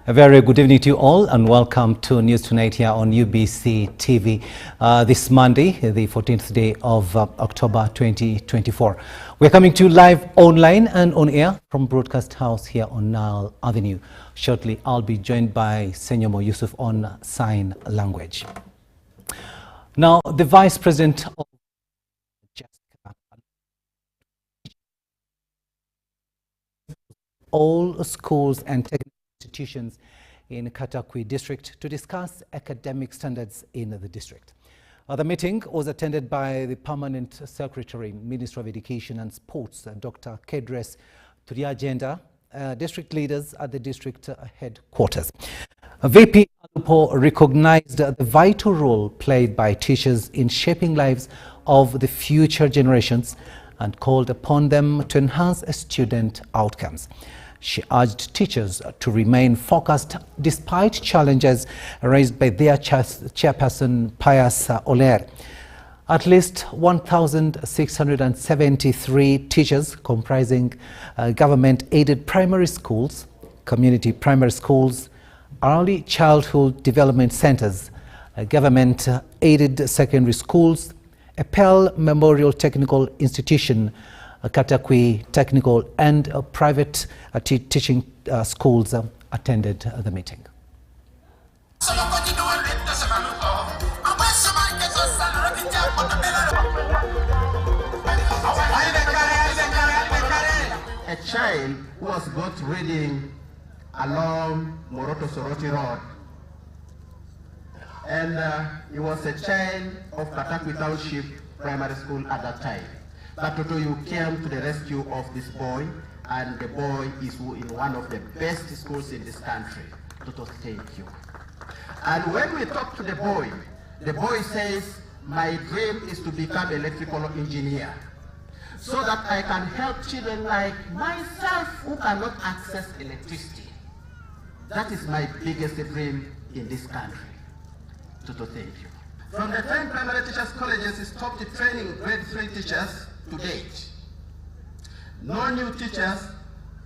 A very good evening to you all and welcome to News Tonight here on UBC TV this Monday, the 14th day of October 2024. We're coming to you live online and on air from Broadcast House here on Nile Avenue. Shortly, I'll be joined by Senyomo Yusuf on sign language. Now, the Vice President of all schools and technical institutions in Katakwi district to discuss academic standards in the district. The meeting was attended by the Permanent Secretary, Minister of Education and Sports, Dr. Kiteezi, to the agenda, district leaders at the district headquarters. VP Alupo recognized the vital role played by teachers in shaping lives of the future generations and called upon them to enhance student outcomes. She urged teachers to remain focused despite challenges raised by their chairperson, Pius Oler. At least 1,673 teachers comprising government-aided primary schools, community primary schools, early childhood development centers, government-aided secondary schools, a Pell Memorial Technical Institution, Katakwi Technical and private teaching schools attended the meeting. A child who was got reading along Moroto Soroti Road, and he was a child of Katakwi Township Primary School at that time. But Toto, you came to the rescue of this boy, and the boy is in one of the best schools in this country. Toto, thank you. And when we talk to the boy says, my dream is to become an electrical engineer so that I can help children like myself who cannot access electricity. That is my biggest dream in this country. Toto, thank you. From the time primary teachers colleges stopped training grade 3 teachers to date, no new teachers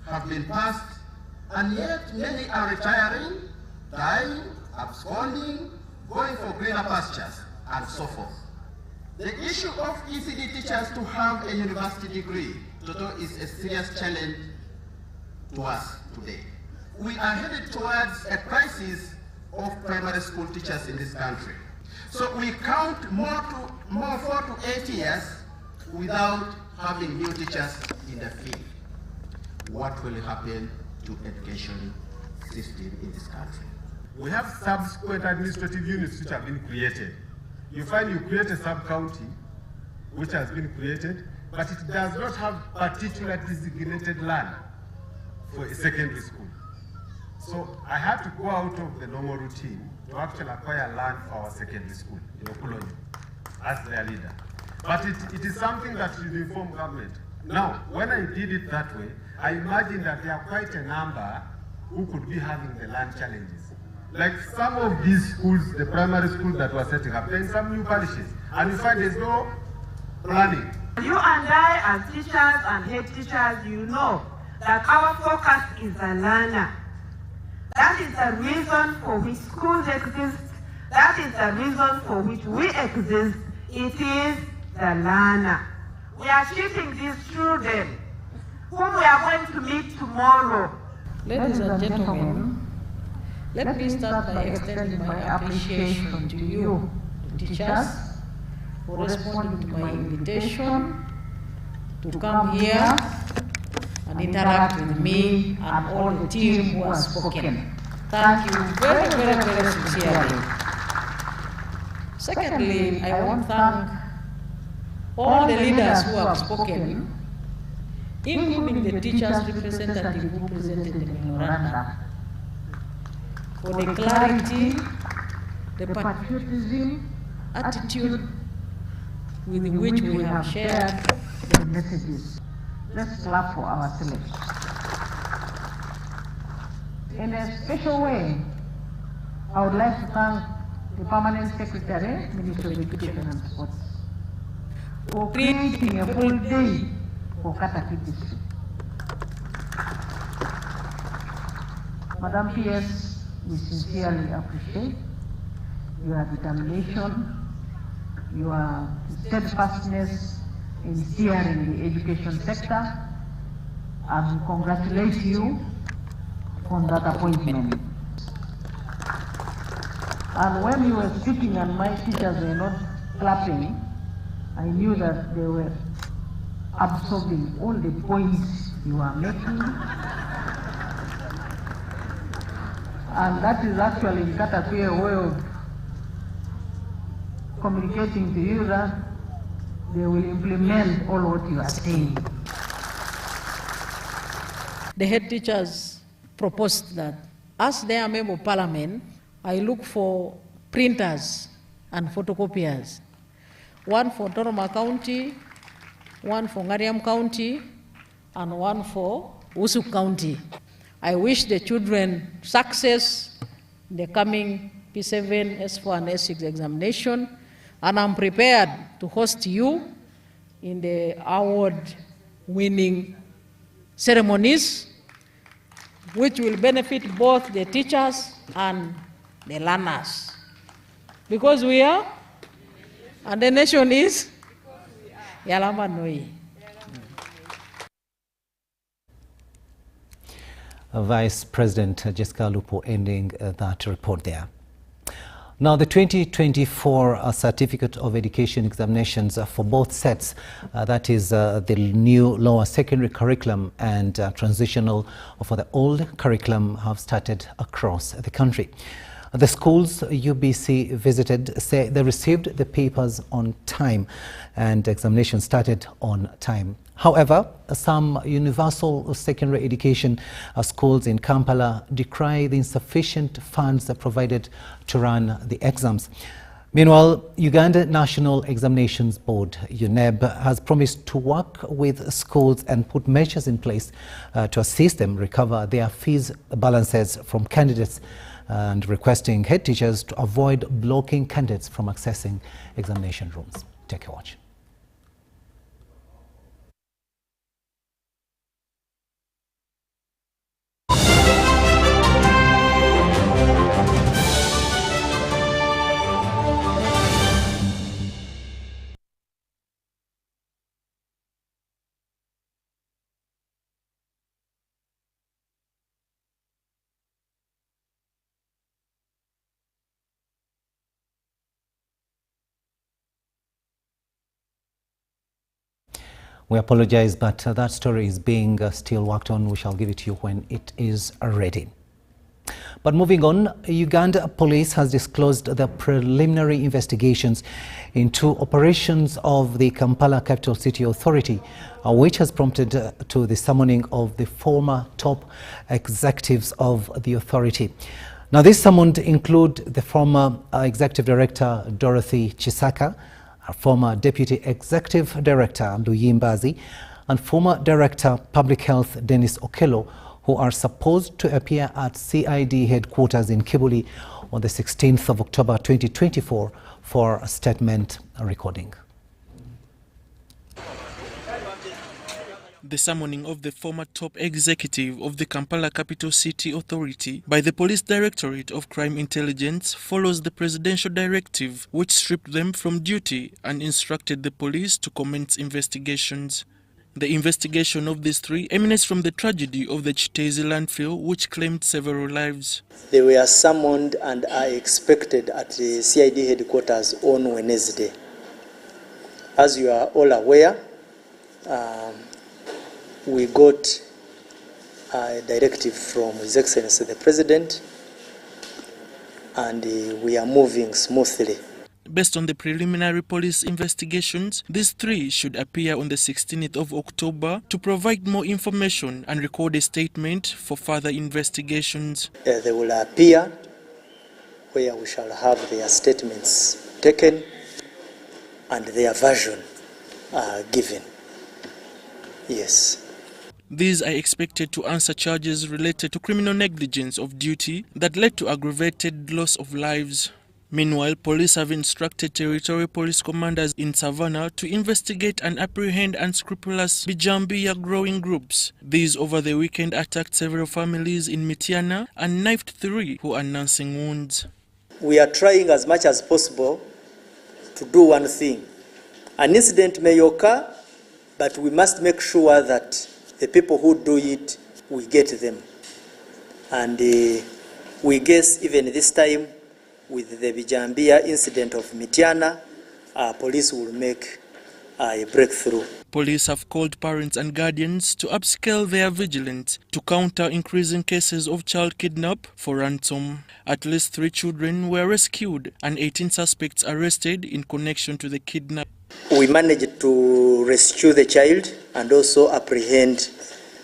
have been passed, and yet many are retiring, dying, absconding, going for greener pastures, and so forth. The issue of ECD teachers to have a university degree, Toto, is a serious challenge to us today. We are headed towards a crisis of primary school teachers in this country. So we count more 4 to 8 years without having new teachers in the field. What will happen to education system in this country? We have subsequent administrative units which have been created. You find you create a sub-county which has been created, but it does not have particular designated land for a secondary school. So I had to go out of the normal routine to actually acquire land for our secondary school in Okulonyo as their leader. But it is something that should inform government. Now, when I did it that way, I imagined that there are quite a number who could be having the land challenges. Like some of these schools, the primary schools that were setting up, there are some new parishes, and you find there's no planning. You and I, as teachers and head teachers, you know that our focus is the learner. That is the reason for which schools exist. That is the reason for which we exist. It is the learner. We are treating these children whom we are going to meet tomorrow. Ladies and gentlemen, let me start by extending my appreciation to you, the teachers, for responding to my invitation to come here and interact with me and all the team who has spoken. Thank you very, very, very sincerely. Secondly, I want to thank all the leaders who have spoken, including the teachers representative who presented the memorandum, for the clarity, the patriotism, attitude with which we have shared the messages. Let's clap for ourselves. In a special way, I would like to thank the Permanent Secretary, Minister of Education and Sports, for creating a full day for Katakwi district. Madam PS, we sincerely appreciate your determination, your steadfastness in steering the education sector, and we congratulate you on that appointment. And when you were speaking and my teachers were not clapping, I knew that they were absorbing all the points you are making. And that is actually in Katakwi a way of communicating to you that they will implement all what you are saying. The head teachers proposed that as their member of parliament, I look for printers and photocopiers, one for Toroma County, one for Ngariam County, and one for Usuk County. I wish the children success in the coming P7, S4, and S6 examination, and I'm prepared to host you in the award-winning ceremonies, which will benefit both the teachers and the learners. Because we are, and the nation is, Yalama Noi. Vice President Jessica Lupo ending that report there. Now, the 2024 Certificate of Education examinations for both sets, that is the new lower secondary curriculum and transitional for the old curriculum, have started across the country. The schools UBC visited say they received the papers on time and examination started on time. However, some universal secondary education schools in Kampala decry the insufficient funds provided to run the exams. Meanwhile, Uganda National Examinations Board, UNEB, has promised to work with schools and put measures in place to assist them recover their fees balances from candidates, and requesting head teachers to avoid blocking candidates from accessing examination rooms. Take a watch. We apologize, but that story is being still worked on. We shall give it to you when it is ready. But moving on, Uganda Police has disclosed the preliminary investigations into operations of the Kampala Capital City Authority, which has prompted to the summoning of the former top executives of the authority. Now, this summoned include the former Executive Director Dorothy Chisaka, former Deputy Executive Director Luyimbazi, and former Director Public Health Dennis Okello, who are supposed to appear at CID headquarters in Kibuli on the 16th of October 2024 for a statement recording. The summoning of the former top executive of the Kampala Capital City Authority by the Police Directorate of Crime Intelligence follows the presidential directive which stripped them from duty and instructed the police to commence investigations. The investigation of these three emanates from the tragedy of the Kiteezi landfill, which claimed several lives. They were summoned and are expected at the CID headquarters on Wednesday. As you are all aware, we got a directive from His Excellency the President, and we are moving smoothly. Based on the preliminary police investigations, these three should appear on the 16th of October to provide more information and record a statement for further investigations. They will appear where we shall have their statements taken and their version given. Yes. These are expected to answer charges related to criminal negligence of duty that led to aggravated loss of lives. Meanwhile, police have instructed territorial police commanders in Savannah to investigate and apprehend unscrupulous Bijambia growing groups. These over the weekend attacked several families in Mityana and knifed 3 who are nursing wounds. We are trying as much as possible to do one thing. An incident may occur, but we must make sure that the people who do it, we get them. And we guess even this time, with the Bijambia incident of Mityana, police will make a breakthrough. Police have called parents and guardians to upscale their vigilance to counter increasing cases of child kidnap for ransom. At least 3 children were rescued and 18 suspects arrested in connection to the kidnap. We managed to rescue the child and also apprehend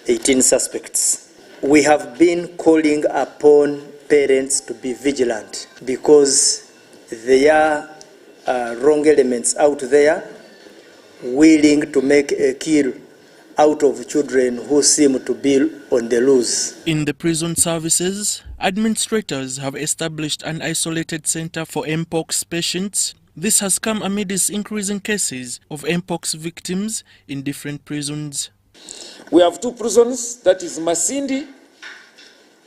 18 suspects. We have been calling upon parents to be vigilant because there are wrong elements out there willing to make a kill out of children who seem to be on the loose. In the prison services, administrators have established an isolated center for Mpox patients. This has come amidst increasing cases of Mpox victims in different prisons. We have 2 prisons, that is Masindi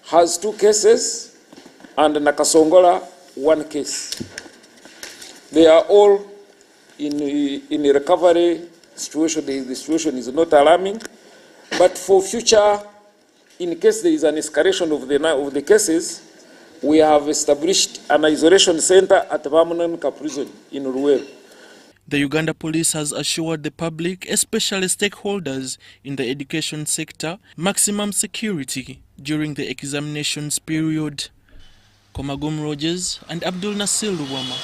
has 2 cases and Nakasongola 1 case. They are all in a recovery situation. The situation is not alarming, but for future, in case there is an escalation of the cases, we have established an isolation center at Vamunanka prison in Ruel. The Uganda Police has assured the public, especially stakeholders in the education sector, maximum security during the examinations period. Komagum Rogers and Abdul Nasir Luwama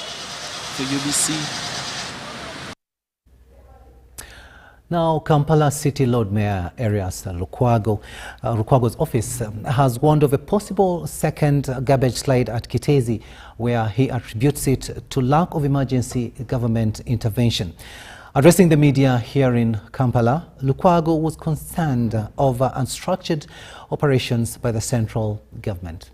for UBC. Now, Kampala City Lord Mayor Erias Lukwago's office has warned of a possible second garbage slide at Kiteezi, where he attributes it to lack of emergency government intervention. Addressing the media here in Kampala, Lukwago was concerned over unstructured operations by the central government.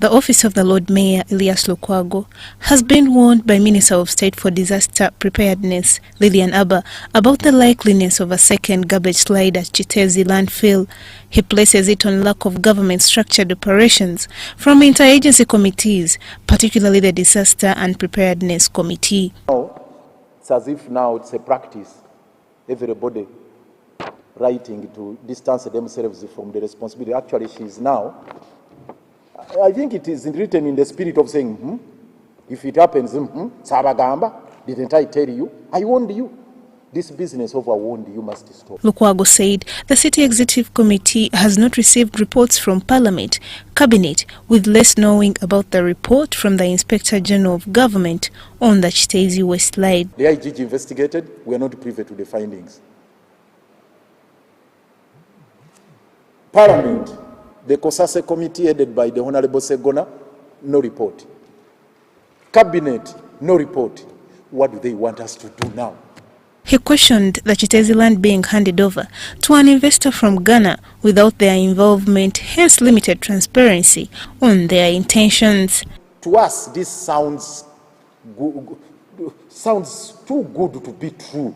The office of the Lord Mayor Elias Lukwago has been warned by Minister of State for Disaster Preparedness Lillian Abba about the likeliness of a second garbage slide at Kiteezi landfill. He places it on lack of government-structured operations from interagency committees, particularly the Disaster and Preparedness Committee. It's as if now it's a practice, everybody writing to distance themselves from the responsibility. Actually, she is now. I think it is written in the spirit of saying, if it happens, Sabagamba, didn't I tell you? I warned you. This business of a warned you must stop. Lukwago said the City Executive Committee has not received reports from Parliament, Cabinet, with less knowing about the report from the Inspector General of Government on the Kiteezi West slide. The IGG investigated, we are not privy to the findings. Parliament, the Kosase Committee headed by the Honorable Segona, no report. Cabinet, no report. What do they want us to do now? He questioned the Kiteezi land being handed over to an investor from Ghana without their involvement, hence limited transparency on their intentions. To us, this sounds too good to be true.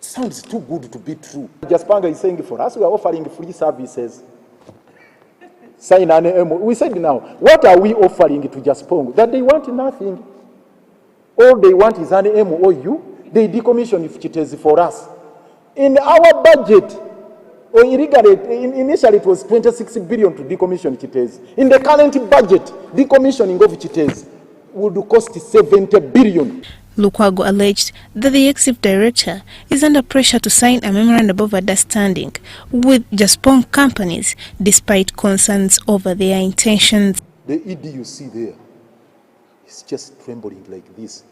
Sounds too good to be true. Jaspanga is saying for us, we are offering free services. Sign an MOU. We said now, what are we offering to Jaspong? That they want nothing. All they want is an MOU. They decommission Kiteezi for us. In our budget, or initially it was 26 billion to decommission Kiteezi. In the current budget, decommissioning of Kiteezi would cost 70 billion. Lukwago alleged that the executive director is under pressure to sign a memorandum of understanding with Jaspong companies despite concerns over their intentions. The ED you see there is just trembling like this.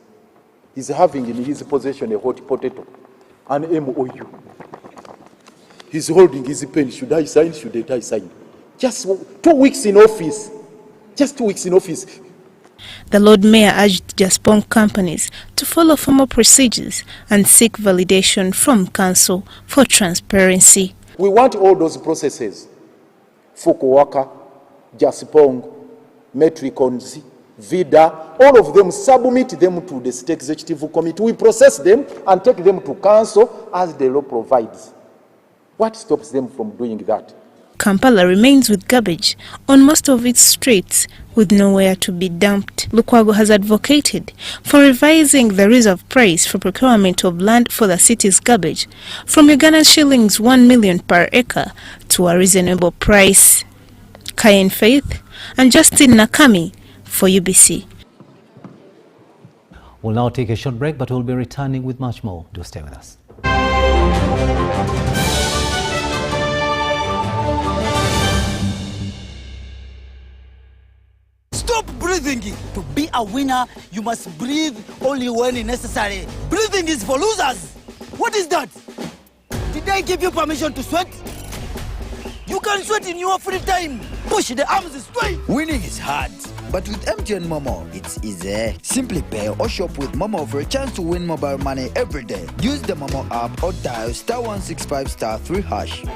He's having in his possession a hot potato, an MOU. He's holding his pen. Should I sign? Should I sign? Just 2 weeks in office. Just 2 weeks in office. The Lord Mayor urged Jaspong companies to follow formal procedures and seek validation from Council for transparency. We want all those processes, Fukuoka, Jaspong, Metricons, Vida, all of them, submit them to the State Executive Committee. We process them and take them to council as the law provides. What stops them from doing that? Kampala remains with garbage on most of its streets with nowhere to be dumped. Lukwago has advocated for revising the reserve price for procurement of land for the city's garbage from Ugandan shillings 1 million per acre to a reasonable price. Kayen Faith and Justin Nakami for UBC. We'll now take a short break, but we'll be returning with much more. Do stay with us. Stop breathing. To be a winner, you must breathe only when necessary. Breathing is for losers. What is that? Did I give you permission to sweat? You can sweat in your free time. Push the arms straight. Winning is hard, but with MTN Momo, it's easy. Simply pay or shop with Momo for a chance to win mobile money every day. Use the Momo app or dial *165 *3#.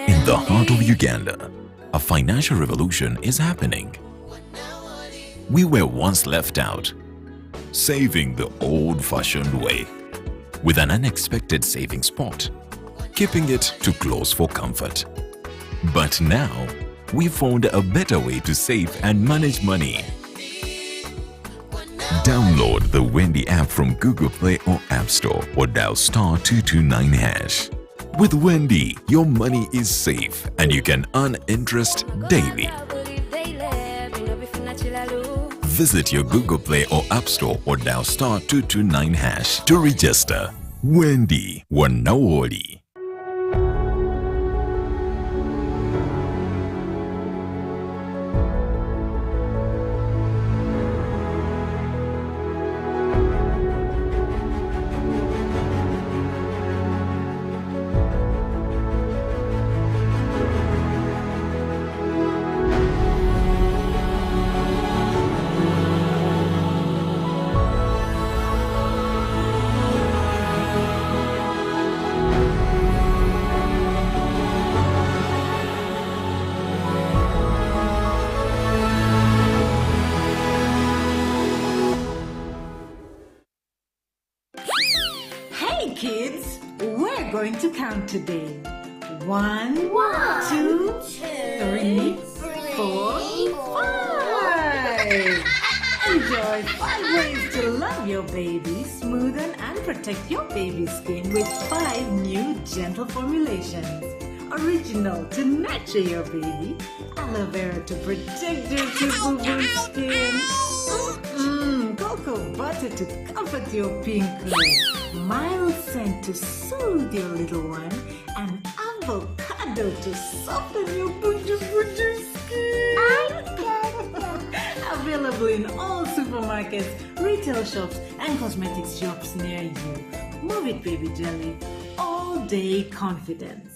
In the heart of Uganda, a financial revolution is happening. We were once left out, saving the old-fashioned way, with an unexpected saving spot, keeping it too close for comfort. But now, we found a better way to save and manage money. Download the Wendy app from Google Play or App Store or dial *229#. With Wendy, your money is safe and you can earn interest daily. Visit your Google Play or App Store or dial *229# to register. Wendy, Wanawoli. Kids, we're going to count today. 1, 2, 3, 4, 5. Enjoy 5 ways to love your baby, smoothen and protect your baby's skin with 5 new gentle formulations. Original to nurture your baby, aloe vera to protect your super skin, cocoa butter to comfort your pinkly, mild scent to soothe your little one, and avocado to soften your bunju skin. Available in all supermarkets, retail shops, and cosmetics shops near you. Move it, baby jelly. All day confidence.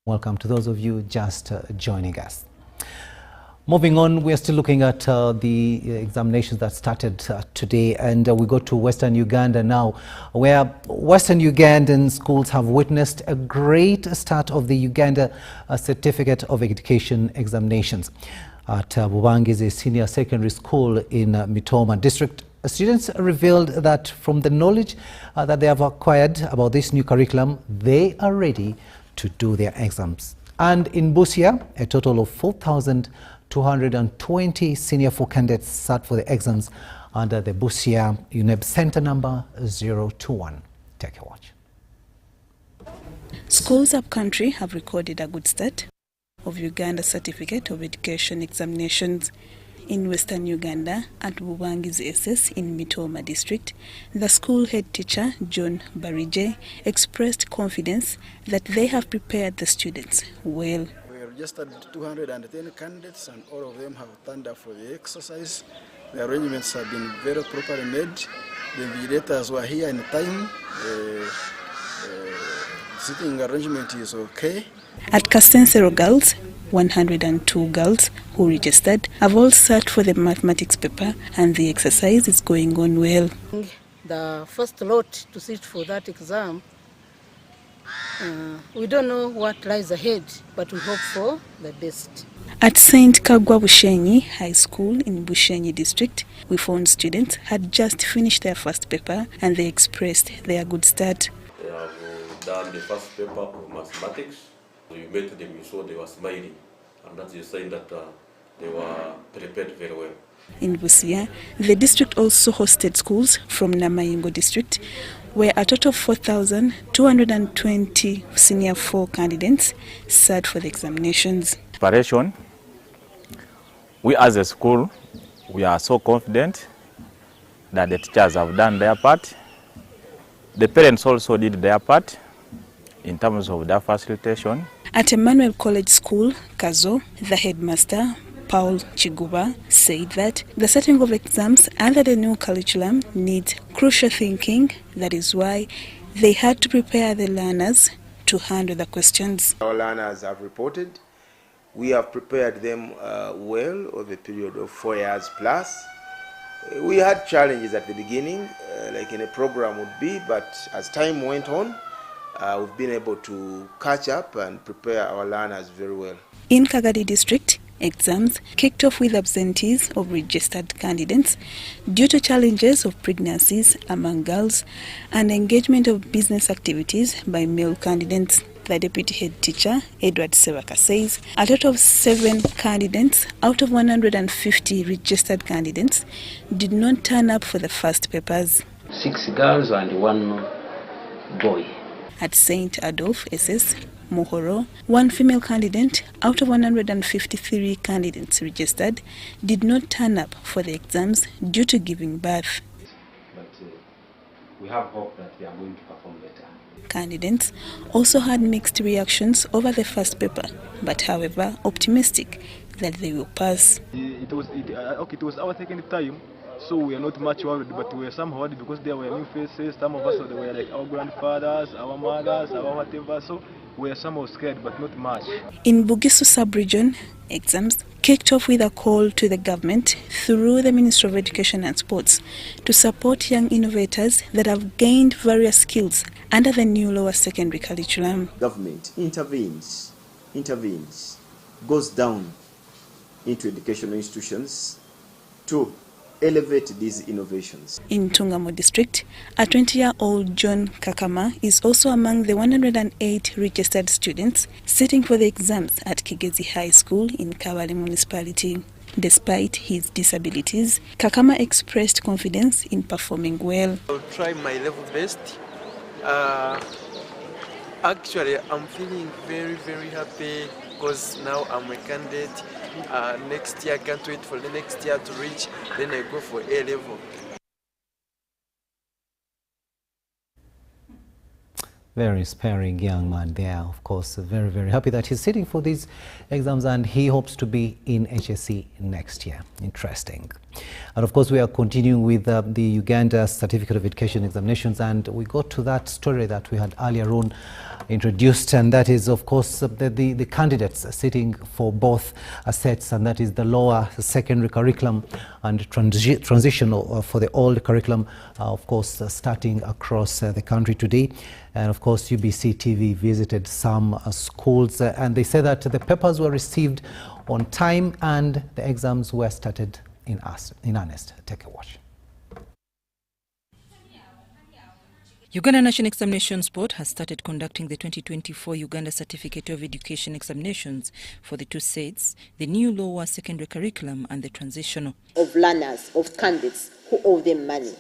Welcome to those of you just joining us. Moving on, we are still looking at the examinations that started today, and we go to Western Uganda now, where Western Ugandan schools have witnessed a great start of the Uganda Certificate of Education examinations. At Bubangizi Senior Secondary School in Mitoma District, students revealed that from the knowledge that they have acquired about this new curriculum, they are ready to do their exams. And in Busia, a total of 4,220 senior 4 candidates sat for the exams under the Busia UNEB Center number 021. Take a watch. Schools up country have recorded a good start of Uganda Certificate of Education examinations. In Western Uganda, at Bubangizi SS in Mitoma District, the school head teacher, John Barije, expressed confidence that they have prepared the students well. We registered 210 candidates and all of them have turned up for the exercise. The arrangements have been very properly made The invigilators were here in time. Sitting arrangement is okay. At Castensero Girls, 102 girls who registered have all sat for the mathematics paper, and the exercise is going on well. The first lot to sit for that exam, we don't know what lies ahead, but we hope for the best. At St. Kagwa Bushenyi High School in Bushenyi district, we found students had just finished their first paper and they expressed their good start. They have done the first paper of mathematics. We met them, we saw they were smiling, and that's a sign that they were prepared very well. In Busia, the district also hosted schools from Namayingo district, where a total of 4,220 senior 4 candidates sat for the examinations. Preparation, we as a school, we are so confident that the teachers have done their part. The parents also did their part in terms of their facilitation. At Emmanuel College School, Kazo, the headmaster, Paul Chiguba, said that the setting of exams under the new curriculum needs crucial thinking. That is why they had to prepare the learners to handle the questions. Our learners have reported. We have prepared them well over a period of 4 years plus. We had challenges at the beginning, like in a program would be, but as time went on, we've been able to catch up and prepare our learners very well. In Kagadi district, exams kicked off with absentees of registered candidates due to challenges of pregnancies among girls and engagement of business activities by male candidates. The deputy head teacher, Edward Sevaka, says a total of 7 candidates out of 150 registered candidates did not turn up for the first papers. 6 girls and 1 boy. At St. Adolphe SS, Mohoro, 1 female candidate out of 153 candidates registered did not turn up for the exams due to giving birth. But we have hope that they are going to perform better. Candidates also had mixed reactions over the first paper, but however optimistic that they will pass. It was our second time, so we are not much worried, but we are somehow worried because there were new faces. Some of us were like our grandfathers, our mothers, our whatever, so we are somehow scared, but not much. In Bugisu sub-region, exams kicked off with a call to the government through the Ministry of Education and Sports to support young innovators that have gained various skills under the new lower secondary curriculum. Government intervenes, goes down into educational institutions to elevate these innovations. In Tungamo district, a 20-year-old John Kakama is also among the 108 registered students sitting for the exams at Kiteezi High School in Kabale municipality. Despite his disabilities, Kakama expressed confidence in performing well. I'll try my level best. Actually, I'm feeling very, very happy because now I'm a candidate. Next year, I can't wait for the next year to reach, then I go for A level. Very inspiring young man there, of course, very, very happy that he's sitting for these exams and he hopes to be in HSC next year. Interesting. And of course, we are continuing with the Uganda Certificate of Education examinations, and we got to that story that we had earlier on introduced, and that is, of course, the candidates sitting for both sets, and that is the lower secondary curriculum and transitional for the old curriculum, of course, starting across the country today. And of course, UBC TV visited some schools and they said that the papers were received on time and the exams were started in earnest. Take a watch. Uganda National Examinations Board has started conducting the 2024 Uganda Certificate of Education examinations for the 2 sets, the new lower secondary curriculum and the transitional. Of learners, of candidates who owe them money,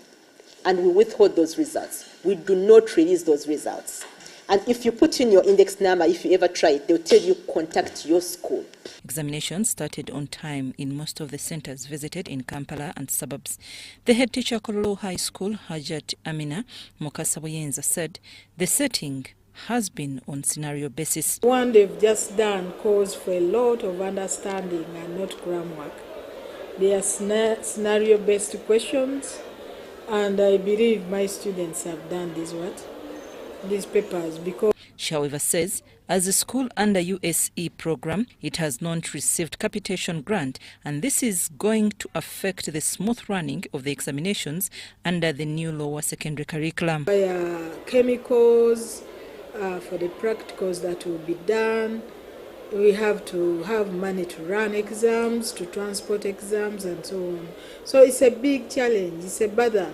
and we withhold those results. We do not release those results. And if you put in your index number, if you ever try it, they'll tell you contact your school. Examinations started on time in most of the centres visited in Kampala and suburbs. The head teacher at Kololo High School, Hajat Amina Mokasaboyenza, said the setting has been on scenario basis. One they've just done calls for a lot of understanding and not gram work. They are scenario-based questions And I believe my students have done these papers because... She, however, says as a school under USE program, it has not received capitation grant, and this is going to affect the smooth running of the examinations under the new lower secondary curriculum. Chemicals for the practicals that will be done. We have to have money to run exams, to transport exams, and so on. So it's a big challenge. It's a bother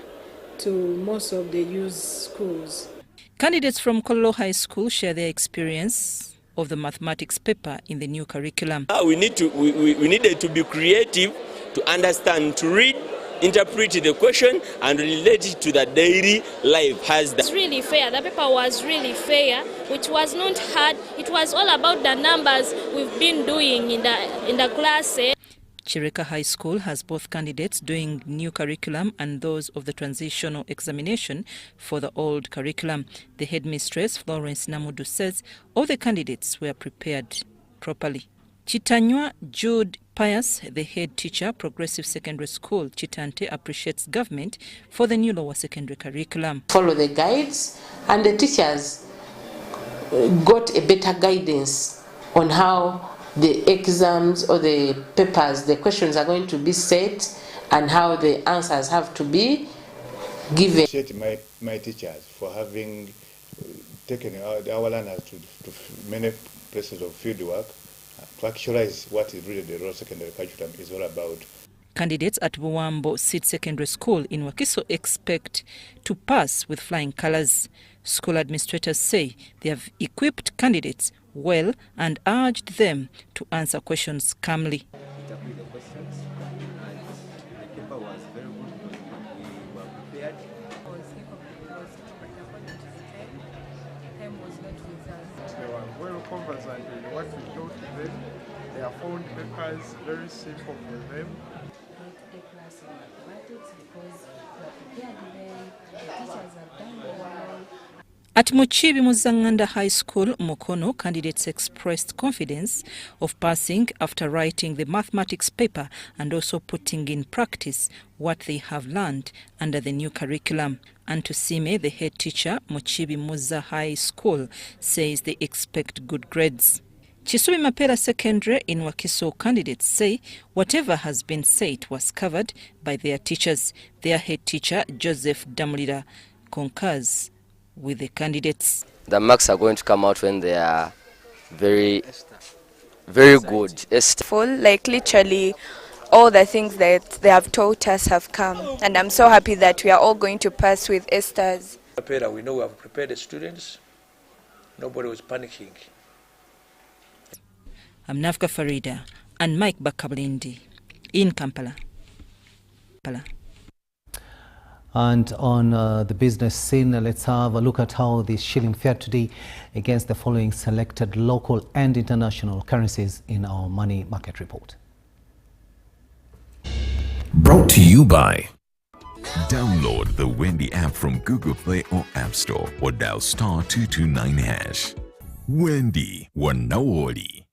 to most of the youth schools. Candidates from Kololo High School share their experience of the mathematics paper in the new curriculum. We needed to be creative, to understand, to read, interpret the question and relate it to the daily life. It's really fair. The paper was really fair, which was not hard. It was all about the numbers we've been doing in the class. Chireka High School has both candidates doing new curriculum and those of the transitional examination for the old curriculum. The headmistress, Florence Namudu, says all the candidates were prepared properly. Chitanywa Jude Pius, the head teacher, Progressive Secondary School, Chitante, appreciates government for the new lower secondary curriculum. Follow the guides, and the teachers got a better guidance on how the exams or the papers, the questions are going to be set and how the answers have to be given. I appreciate my teachers for having taken our learners to many places of field work to actualize what is really the lower secondary curriculum is all about. Candidates at Buwambo Seed Secondary School in Wakiso expect to pass with flying colors. School administrators say they have equipped candidates well and urged them to answer questions calmly. They were well conversant with what we taught them. They have found papers very simple for them. At Muchibi Muzanganda High School, Mukono, candidates expressed confidence of passing after writing the mathematics paper and also putting in practice what they have learned under the new curriculum. Antusime, the head teacher, Muchibi Muza High School, says they expect good grades. Chisubi Mapera Secondary in Wakiso candidates say whatever has been said was covered by their teachers. Their head teacher, Joseph Damulida, concurs with the candidates. The marks are going to come out when they are very good. Full, like literally all the things that they have taught us have come, and I'm so happy that we are all going to pass with Esther's. We know we have prepared the students. Nobody was panicking. I'm Nafka Farida and Mike Bakablindi in Kampala. And on the business scene, let's have a look at how the shilling fared today against the following selected local and international currencies in our money market report. Brought to you by download the Wendy app from Google Play or App Store or dial *229#. Wendy Wanaoli.